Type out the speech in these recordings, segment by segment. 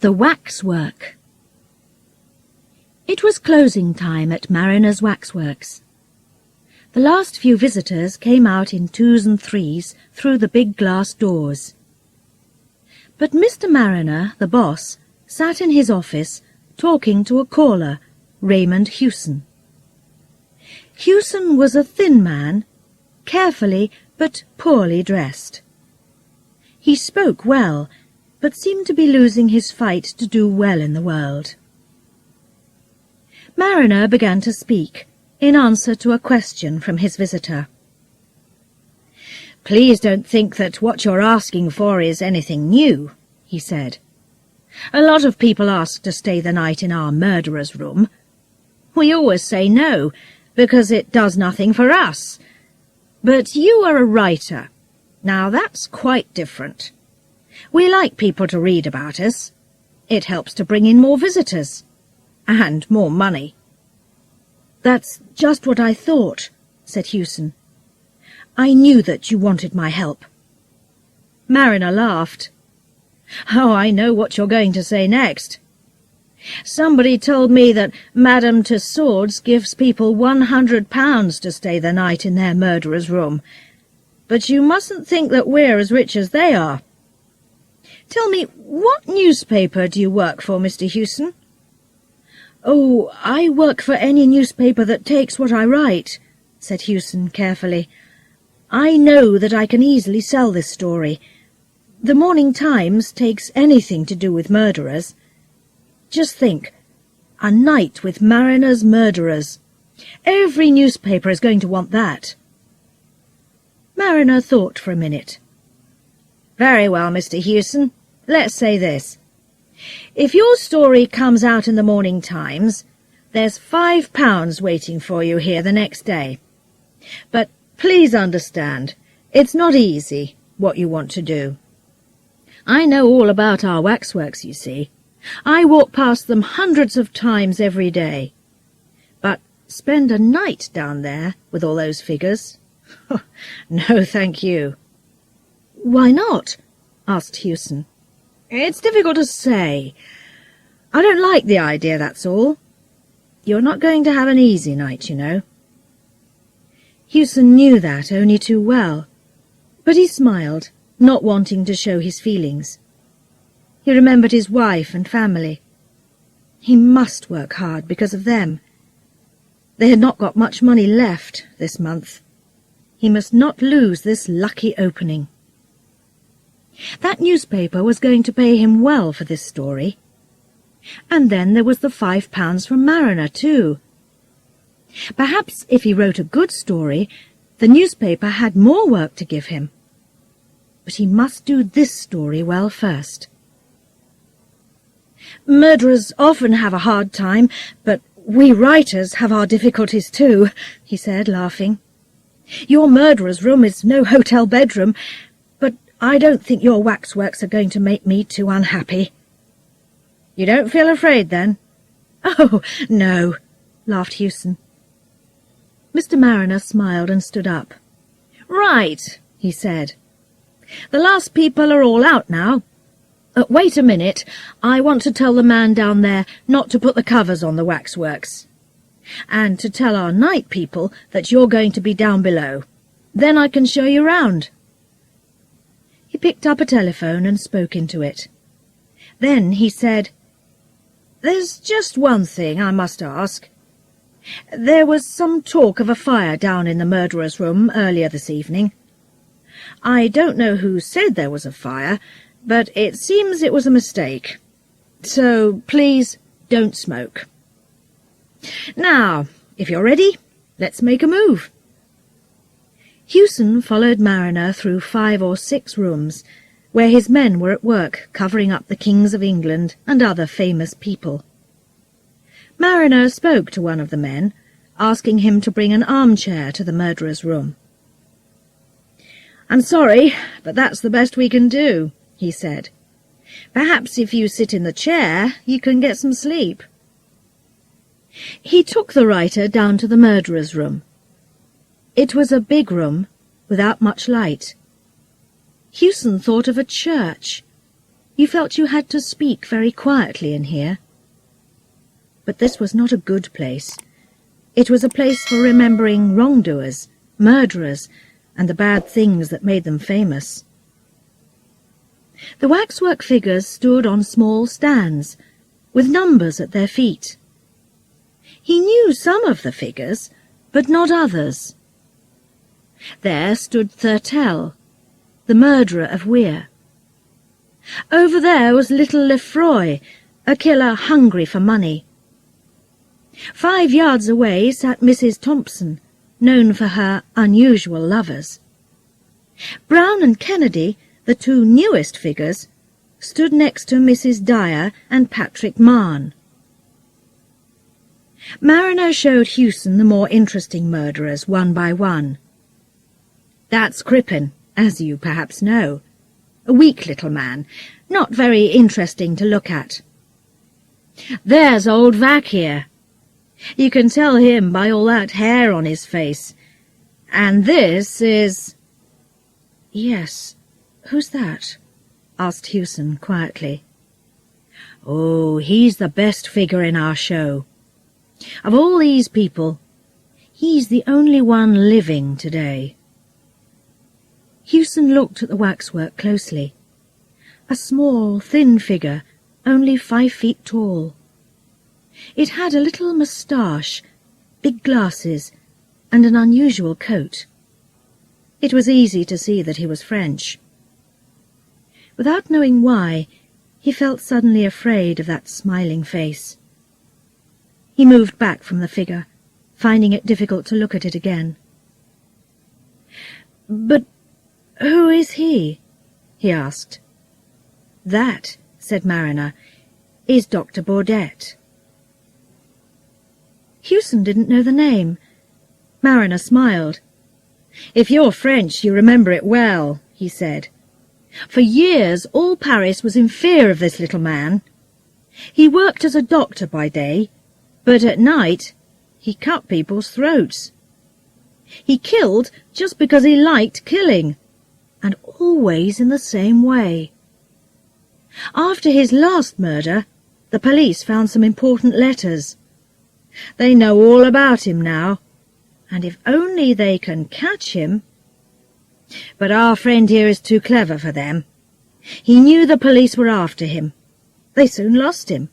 The Waxwork. It was closing time at Marriner's Waxworks. The last few visitors came out in 2s and 3s through the big glass doors. But Mr. Marriner, the boss, sat in his office talking to a caller, Raymond Hewson. Hewson was a thin man, carefully but poorly dressed. He spoke well, but seemed to be losing his fight to do well in the world. Marriner began to speak, in answer to a question from his visitor. "Please don't think that what you're asking for is anything new," he said. "A lot of people ask to stay the night in our murderer's room. We always say no, because it does nothing for us. But you are a writer. Now that's quite different. We like people to read about us. It helps to bring in more visitors. And more money." "That's just what I thought," said Hewson. "I knew that you wanted my help." Marriner laughed. "Oh, I know what you're going to say next. Somebody told me that Madame Tussauds gives people £100 to stay the night in their murderer's room. But you mustn't think that we're as rich as they are. Tell me, what newspaper do you work for, Mr. Hewson?" "Oh, I work for any newspaper that takes what I write," said Hewson carefully. "I know that I can easily sell this story. The Morning Times takes anything to do with murderers. Just think, a night with Marriner's murderers. Every newspaper is going to want that." Marriner thought for a minute. "Very well, Mr. Hewson. Let's say this. If your story comes out in the Morning Times, there's £5 waiting for you here the next day. But please understand, it's not easy, what you want to do. I know all about our waxworks, you see. I walk past them hundreds of times every day. But spend a night down there with all those figures? No, thank you." "Why not?" asked Hewson. "It's difficult to say. I don't like the idea, that's all. You're not going to have an easy night, you know." Hewson knew that only too well, but he smiled, not wanting to show his feelings. He remembered his wife and family. He must work hard because of them. They had not got much money left this month. He must not lose this lucky opening. That newspaper was going to pay him well for this story. And then there was the £5 from Marriner, too. Perhaps if he wrote a good story, the newspaper had more work to give him. But he must do this story well first. "Murderers often have a hard time, but we writers have our difficulties too," he said, laughing. "Your murderer's room is no hotel bedroom, but I don't think your waxworks are going to make me too unhappy." "You don't feel afraid, then?" "Oh, no," laughed Hewson. Mr. Marriner smiled and stood up. "Right," he said. "The last people are all out now. Wait a minute. I want to tell the man down there not to put the covers on the waxworks. And to tell our night people that you're going to be down below. Then I can show you round." He picked up a telephone and spoke into it. Then he said, "There's just one thing I must ask. There was some talk of a fire down in the murderer's room earlier this evening. I don't know who said there was a fire, but it seems it was a mistake. So please don't smoke. Now, if you're ready, let's make a move." Hewson followed Marriner through 5 or 6 rooms, where his men were at work covering up the kings of England and other famous people. Marriner spoke to one of the men, asking him to bring an armchair to the murderer's room. "I'm sorry, but that's the best we can do," he said. "Perhaps if you sit in the chair, you can get some sleep." He took the writer down to the murderer's room. It was a big room, without much light. Hewson thought of a church. You felt you had to speak very quietly in here. But this was not a good place. It was a place for remembering wrongdoers, murderers, and the bad things that made them famous. The waxwork figures stood on small stands, with numbers at their feet. He knew some of the figures, but not others. There stood Thurtell, the murderer of Weir. Over there was little Lefroy, a killer hungry for money. 5 yards away sat Mrs. Thompson, known for her unusual lovers. Brown and Kennedy, the 2 newest figures, stood next to Mrs. Dyer and Patrick Mahon. Marriner showed Hewson the more interesting murderers one by one. That's Crippen, as you perhaps know. A weak little man, not very interesting to look at. There's old Vac here. You can tell him by all that hair on his face. And this is... Yes, who's that? Asked Hewson quietly. Oh, he's the best figure in our show. Of all these people, he's the only one living today. Hewson looked at the waxwork closely. A small, thin figure, only 5 feet tall. It had a little moustache, big glasses, and an unusual coat. It was easy to see that he was French. Without knowing why, he felt suddenly afraid of that smiling face. He moved back from the figure, finding it difficult to look at it again. "But who is he?" he asked. "That," said Marriner, "is Dr. Baudet." Hewson didn't know the name. Marriner smiled. "If you're French, you remember it well," he said. "For years all Paris was in fear of this little man. He worked as a doctor by day, but at night he cut people's throats. He killed just because he liked killing, and always in the same way. After his last murder, the police found some important letters. They know all about him now, and if only they can catch him... But our friend here is too clever for them. He knew the police were after him. They soon lost him.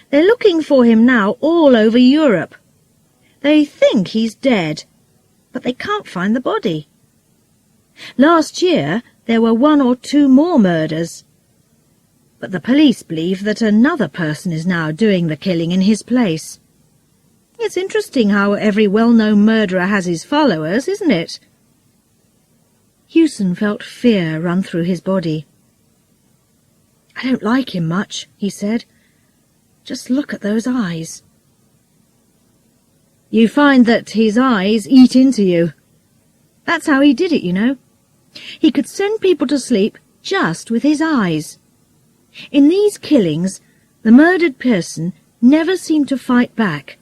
They're looking for him now all over Europe. They think he's dead, but they can't find the body. Last year there were 1 or 2 more murders, but the police believe that another person is now doing the killing in his place. It's interesting how every well-known murderer has his followers, isn't it?" Hewson felt fear run through his body. "I don't like him much," he said. "Just look at those eyes." "You find that his eyes eat into you. That's how he did it, you know. He could send people to sleep just with his eyes. In these killings, the murdered person never seemed to fight back.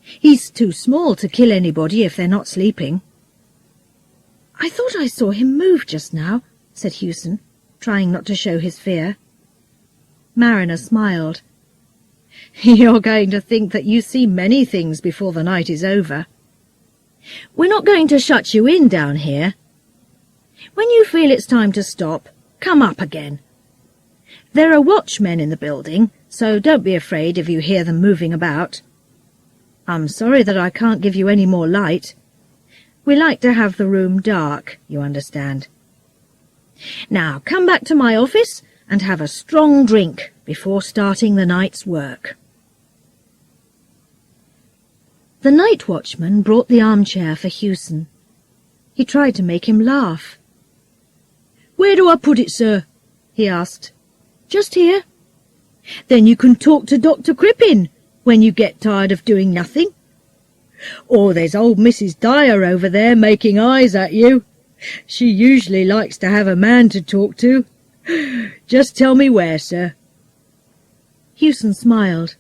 He's too small to kill anybody if they're not sleeping." "I thought I saw him move just now," said Hewson, trying not to show his fear. Marriner smiled. "You're going to think that you see many things before the night is over. We're not going to shut you in down here. When you feel it's time to stop, come up again. There are watchmen in the building, so don't be afraid if you hear them moving about. I'm sorry that I can't give you any more light. We like to have the room dark, you understand. Now come back to my office and have a strong drink before starting the night's work." The night watchman brought the armchair for Hewson. He tried to make him laugh. "Where do I put it, sir?" he asked. "Just here. Then you can talk to Dr. Crippen when you get tired of doing nothing. Or there's old Mrs. Dyer over there making eyes at you. She usually likes to have a man to talk to. Just tell me where, sir." Hewson smiled.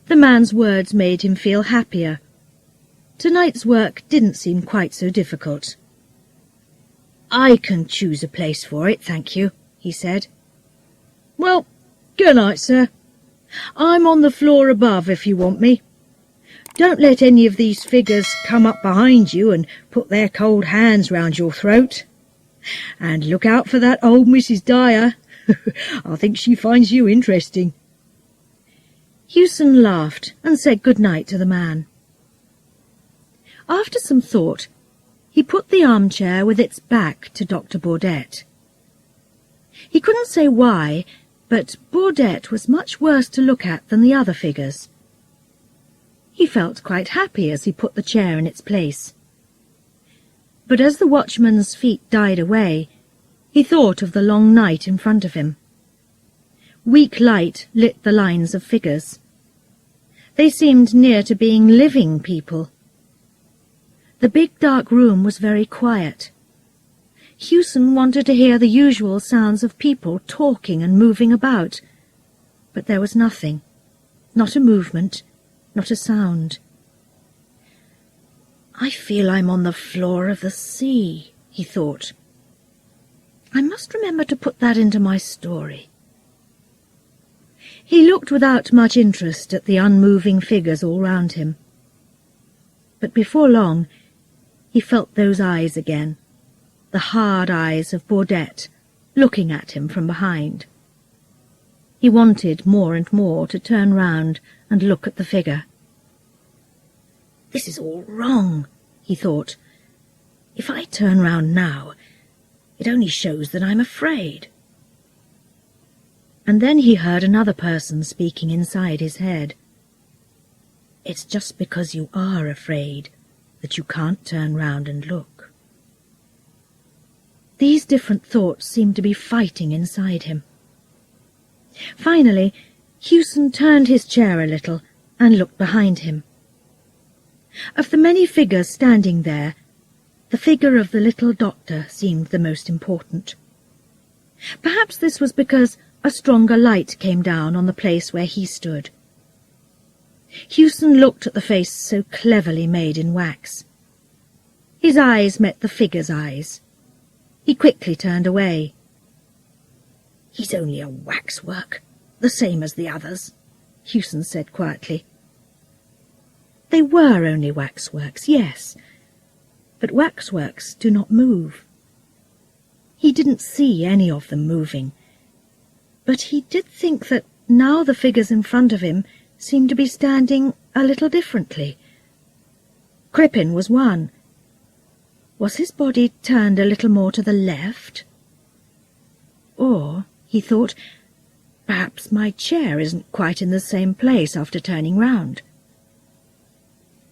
The man's words made him feel happier. Tonight's work didn't seem quite so difficult. "I can choose a place for it, thank you," he said. Well, good night, sir. I'm on the floor above if you want me. Don't let any of these figures come up behind you and put their cold hands round your throat. And look out for that old Mrs. Dyer. I think she finds you interesting. Hewson laughed and said good night to the man. After some thought, he put the armchair with its back to Dr. Baudette. He couldn't say why, but Baudette was much worse to look at than the other figures. He felt quite happy as he put the chair in its place. But as the watchman's feet died away, he thought of the long night in front of him. Weak light lit the lines of figures. They seemed near to being living people. The big dark room was very quiet. Hewson wanted to hear the usual sounds of people talking and moving about, but there was nothing, not a movement, not a sound. I feel I'm on the floor of the sea, he thought. I must remember to put that into my story. He looked without much interest at the unmoving figures all round him. But before long, he felt those eyes again, the hard eyes of Baudette, looking at him from behind. He wanted more and more to turn round and look at the figure. This is all wrong, he thought. If I turn round now, it only shows that I'm afraid. And then he heard another person speaking inside his head. It's just because you are afraid that you can't turn round and look. These different thoughts seemed to be fighting inside him. Finally, Hewson turned his chair a little and looked behind him. Of the many figures standing there, the figure of the little doctor seemed the most important. Perhaps this was because a stronger light came down on the place where he stood. Hewson looked at the face so cleverly made in wax. His eyes met the figure's eyes. He quickly turned away. He's only a waxwork, the same as the others, Hewson said quietly. They were only waxworks, yes, but waxworks do not move. He didn't see any of them moving, but he did think that now the figures in front of him seemed to be standing a little differently. Crippen was one. Was his body turned a little more to the left? Or, he thought, perhaps my chair isn't quite in the same place after turning round.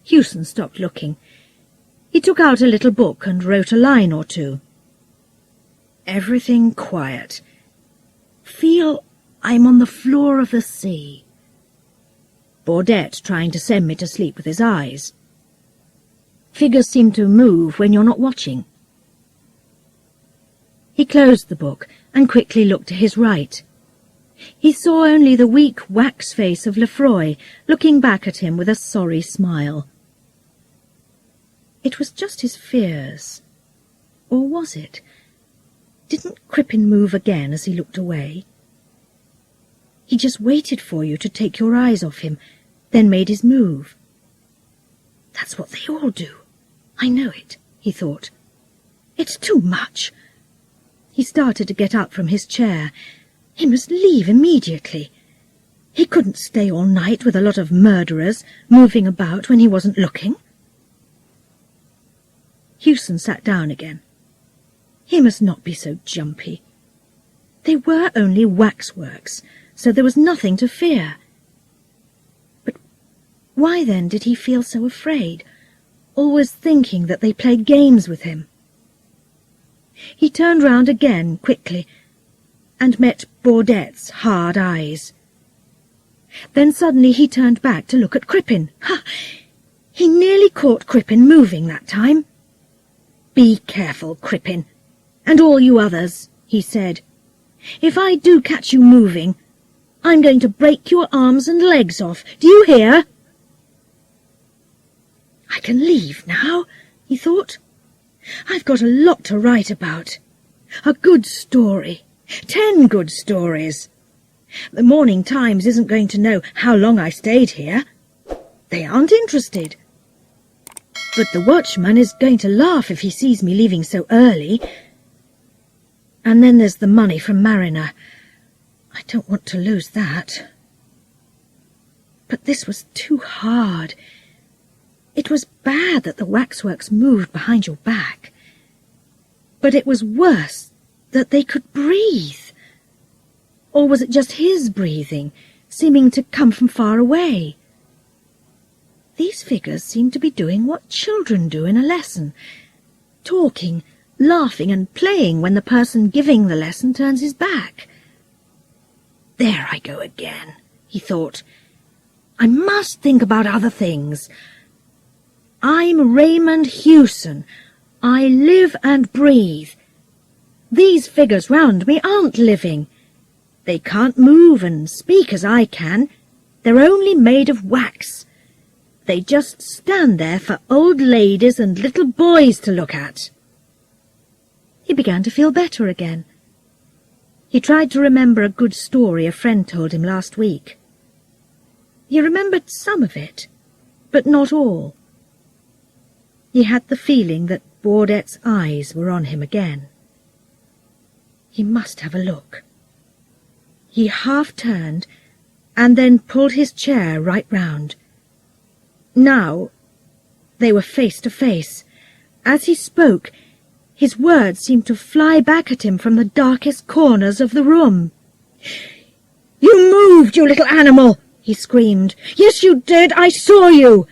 Hewson stopped looking. He took out a little book and wrote a line or two. Everything quiet. Feel I'm on the floor of the sea. Baudette trying to send me to sleep with his eyes. Figures seem to move when you're not watching. He closed the book and quickly looked to his right. He saw only the weak wax face of Lefroy looking back at him with a sorry smile. It was just his fears. Or was it? Didn't Crippen move again as he looked away? He just waited for you to take your eyes off him, then made his move. That's what they all do. I know it, he thought. It's too much. He started to get up from his chair. He must leave immediately. He couldn't stay all night with a lot of murderers moving about when he wasn't looking. Hewson sat down again. He must not be so jumpy. They were only waxworks, so there was nothing to fear. But why then did he feel so afraid, always thinking that they played games with him? He turned round again quickly and met Baudette's hard eyes. Then suddenly he turned back to look at Crippen. Ha! He nearly caught Crippen moving that time. Be careful, Crippen, and all you others, he said. If I do catch you moving, I'm going to break your arms and legs off. Do you hear? I can leave now, he thought. I've got a lot to write about. A good story. 10 good stories. The Morning Times isn't going to know how long I stayed here. They aren't interested. But the watchman is going to laugh if he sees me leaving so early. And then there's the money from Marriner. I don't want to lose that. But this was too hard. It was bad that the Waxworks moved behind your back. But it was worse that they could breathe. Or was it just his breathing, seeming to come from far away? These figures seemed to be doing what children do in a lesson, talking, laughing and playing when the person giving the lesson turns his back. There I go again, he thought. I must think about other things. I'm Raymond Hewson. I live and breathe. These figures round me aren't living. They can't move and speak as I can. They're only made of wax. They just stand there for old ladies and little boys to look at. He began to feel better again. He tried to remember a good story a friend told him last week. He remembered some of it, but not all. He had the feeling that Baudette's eyes were on him again. He must have a look. He half turned, and then pulled his chair right round. Now they were face to face. As he spoke, his words seemed to fly back at him from the darkest corners of the room. "You moved, you little animal!" he screamed. "Yes, you did! I saw you!"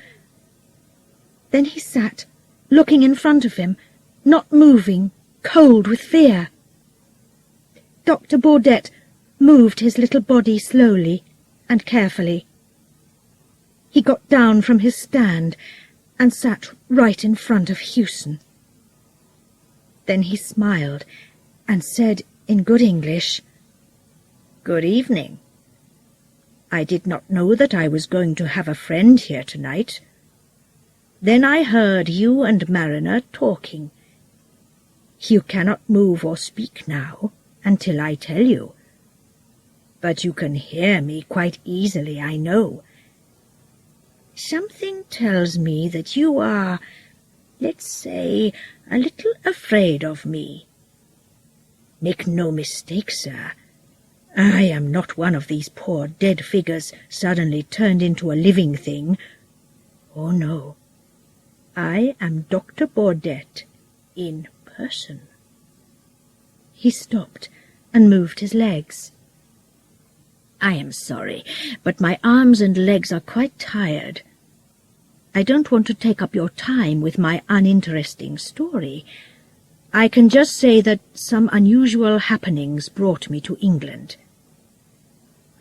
Then he sat, looking in front of him, not moving, cold with fear. Dr. Baudette moved his little body slowly and carefully. He got down from his stand and sat right in front of Hewson. Then he smiled and said in good English, "Good evening. I did not know that I was going to have a friend here tonight. Then I heard you and Marriner talking. You cannot move or speak now until I tell you. But you can hear me quite easily, I know. Something tells me that you are, let's say, a little afraid of me. Make no mistake, sir. I am not one of these poor dead figures suddenly turned into a living thing. Oh, no. I am Dr. Baudette in person." He stopped and moved his legs. "I am sorry, but my arms and legs are quite tired. I don't want to take up your time with my uninteresting story. I can just say that some unusual happenings brought me to England.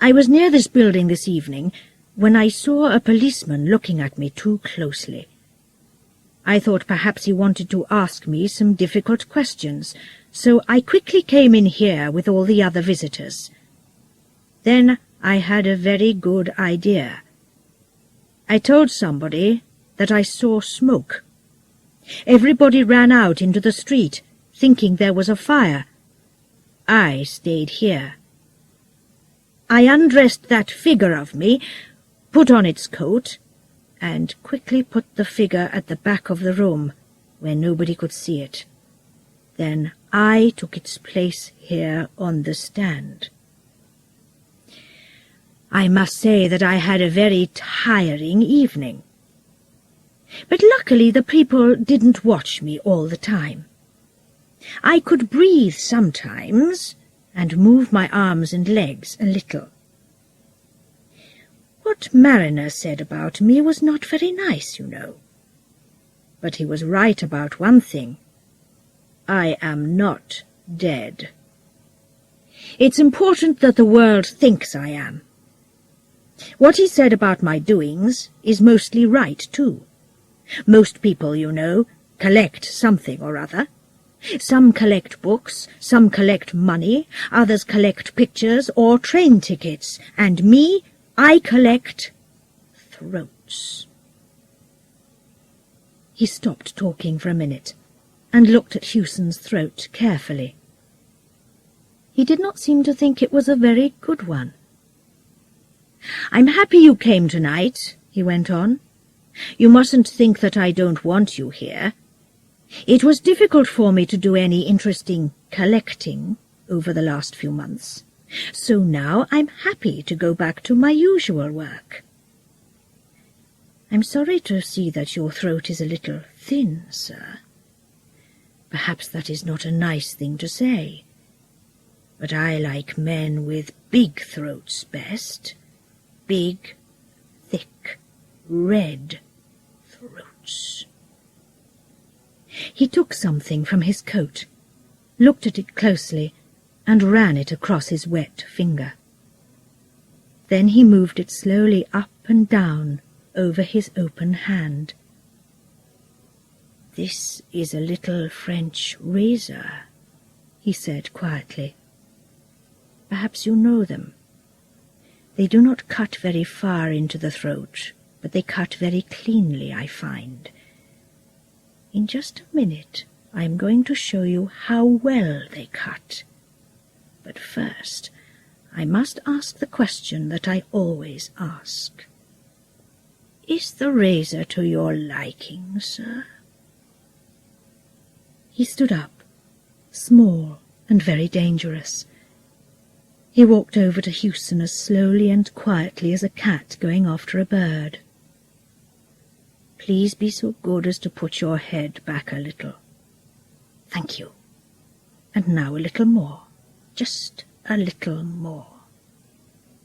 I was near this building this evening when I saw a policeman looking at me too closely. I thought perhaps he wanted to ask me some difficult questions, so I quickly came in here with all the other visitors. Then I had a very good idea. I told somebody that I saw smoke. Everybody ran out into the street, thinking there was a fire. I stayed here. I undressed that figure of me, put on its coat, and quickly put the figure at the back of the room, where nobody could see it. Then I took its place here on the stand. I must say that I had a very tiring evening. But luckily the people didn't watch me all the time. I could breathe sometimes, and move my arms and legs a little. What Marriner said about me was not very nice, you know. But he was right about one thing. I am not dead. It's important that the world thinks I am. What he said about my doings is mostly right, too. Most people, you know, collect something or other. Some collect books, some collect money, others collect pictures or train tickets, and me, I collect throats. He stopped talking for a minute and looked at Hewson's throat carefully. He did not seem to think it was a very good one. "I'm happy you came tonight," he went on. "You mustn't think that I don't want you here. It was difficult for me to do any interesting collecting over the last few months, so now I'm happy to go back to my usual work. I'm sorry to see that your throat is a little thin, sir. Perhaps that is not a nice thing to say, but I like men with big throats best. Big, thick, red throats." He took something from his coat, looked at it closely, and ran it across his wet finger. Then he moved it slowly up and down over his open hand. "This is a little French razor," he said quietly. "Perhaps you know them. They do not cut very far into the throat, but they cut very cleanly, I find. In just a minute I am going to show you how well they cut. But first I must ask the question that I always ask. Is the razor to your liking, sir?" He stood up, small and very dangerous. He walked over to Houston as slowly and quietly as a cat going after a bird. "Please be so good as to put your head back a little. Thank you. And now a little more. Just a little more.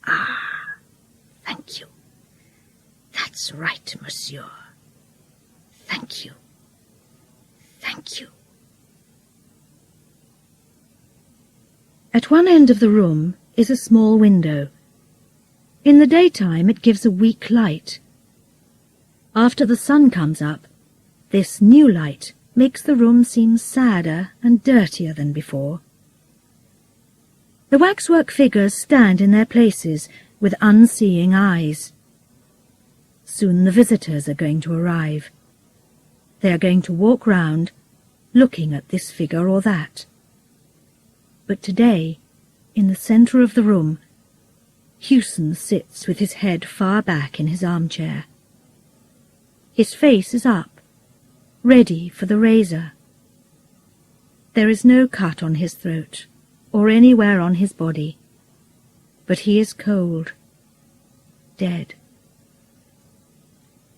Ah, thank you. That's right, monsieur. Thank you. Thank you." At one end of the room is a small window. In the daytime it gives a weak light. After the sun comes up, this new light makes the room seem sadder and dirtier than before. The waxwork figures stand in their places with unseeing eyes. Soon the visitors are going to arrive. They are going to walk round, looking at this figure or that. But today, in the centre of the room, Houston sits with his head far back in his armchair. His face is up, ready for the razor. There is no cut on his throat, or anywhere on his body, but he is cold, dead.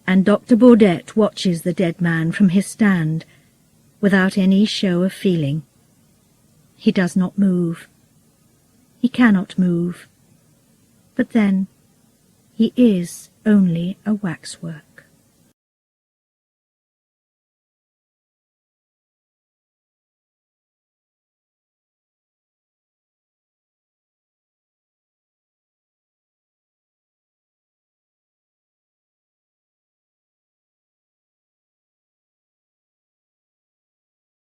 And Dr. Baudette watches the dead man from his stand, without any show of feeling. He does not move. He cannot move. But then, he is only a waxwork.